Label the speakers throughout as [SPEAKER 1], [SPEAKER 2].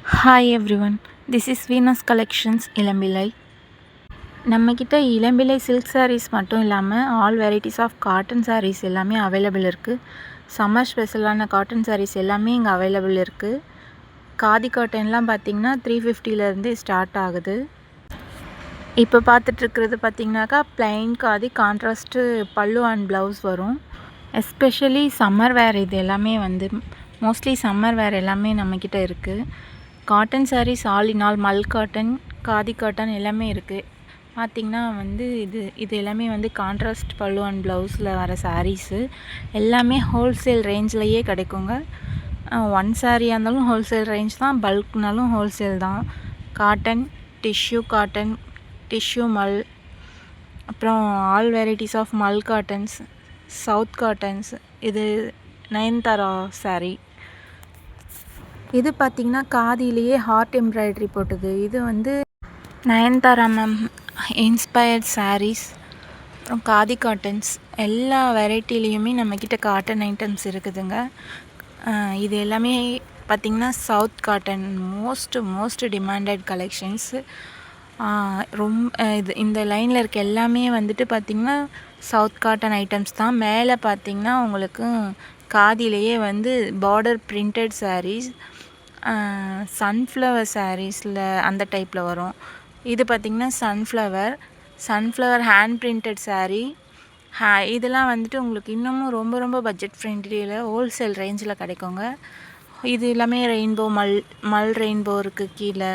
[SPEAKER 1] Hi everyone, this is Venus collections Elampillai. நம்மக்கிட்ட Elampillai silk sarees மட்டும் இல்லாமல் all varieties of cotton sarees எல்லாமே available இருக்குது. சம்மர் ஸ்பெஷலான காட்டன் சாரீஸ் எல்லாமே இங்கே அவைலபிள் இருக்குது. காதி காட்டன்லாம் பார்த்திங்கன்னா 350லேருந்தே ஸ்டார்ட் ஆகுது. இப்போ பார்த்துட்ருக்கிறது பார்த்திங்கனாக்கா plain khadi contrast pallu and blouse வரும். எஸ்பெஷலி சம்மர் வேர் இது எல்லாமே மோஸ்ட்லி சம்மர் வேர் எல்லாமே நம்மக்கிட்ட இருக்குது. Cotton saris all in all mul cotton, khadi cotton எல்லாமே இருக்குது. பார்த்திங்கன்னா இது எல்லாமே கான்ட்ராஸ்ட் பல்லு அண்ட் ப்ளவுஸில் வர சாரீஸு எல்லாமே ஹோல்சேல் ரேஞ்சிலையே கிடைக்குங்க. ஒன் சாரியாக இருந்தாலும் ஹோல்சேல் ரேஞ்ச் தான், பல்க்னாலும் ஹோல்சேல் தான். காட்டன், டிஷ்யூ மல், அப்புறம் all varieties of Mal cottons, south cottons. இது நயன்தாரா சாரீ. இது பார்த்திங்கன்னா காதிலேயே ஹார்ட் எம்ப்ராய்டரி போட்டது. இது நயன்தாரா மேம் இன்ஸ்பயர்ட் சாரீஸ். அப்புறம் காதி காட்டன்ஸ் எல்லா வெரைட்டிலையுமே நம்மக்கிட்ட காட்டன் ஐட்டம்ஸ் இருக்குதுங்க. இது எல்லாமே பார்த்திங்கன்னா south cotton most demanded collections. இந்த லைனில் இருக்க எல்லாமே பார்த்திங்கன்னா சவுத் காட்டன் ஐட்டம்ஸ் தான். மேலே பார்த்திங்கன்னா உங்களுக்கு காதிலேயே பார்டர் பிரிண்டட் சாரீஸ், சன்ஃப்ளவர் சாரீஸில் அந்த டைப்பில் வரும். இது பார்த்திங்கன்னா சன்ஃப்ளவர் ஹேண்ட் பிரிண்டட் சாரீ. இதெல்லாம் உங்களுக்கு இன்னமும் ரொம்ப பட்ஜெட் ஃப்ரெண்ட்லியில் ஹோல்சேல் ரேஞ்சில் கிடைக்குங்க. இது எல்லாமே ரெயின்போ மல் ரெயின்போ இருக்குது கீழே.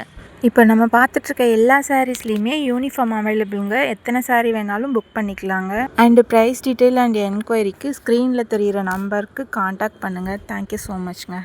[SPEAKER 1] இப்போ நம்ம பார்த்துட்ருக்க எல்லா சாரீஸ்லேயுமே யூனிஃபார்ம் அவைலபிளுங்க. எத்தனை சாரீ வேணாலும் புக் பண்ணிக்கலாங்க. அண்டு ப்ரைஸ் டீட்டெயில் அண்ட் என்கொயரிக்கு ஸ்க்ரீனில் தெரிகிற நம்பருக்கு காண்டாக்ட் பண்ணுங்கள். Thank you so மச்ங்க.